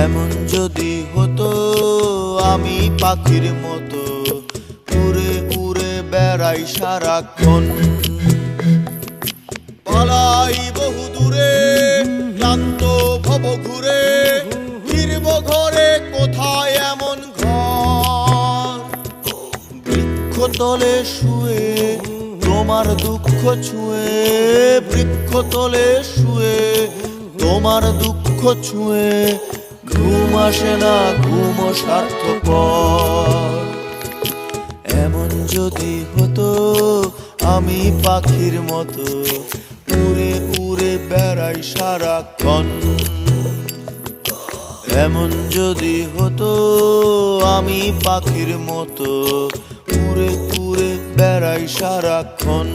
এমন যদি হতো আমি পাখির মতো উড়ে উড়ে বেড়াই সারাক্ষণ, পালাই বহু দূরে ক্লান্ত ভব ঘুরে, ফিরব ঘরে কোথায় এমন ঘর। বৃক্ষতলে শুয়ে তোমার দুঃখ ছুঁয়ে, বৃক্ষতলে শুয়ে তোমার দুঃখ ছুঁয়ে, ঘুম আসে না ঘুম স্বার্থপর। এমন যদি হতো আমি পাখির মতো উড়ে উড়ে বেড়াই সারাক্ষণ, এমন যদি হতো আমি পাখির মতো উড়ে উড়ে বেড়াই সারাক্ষণ।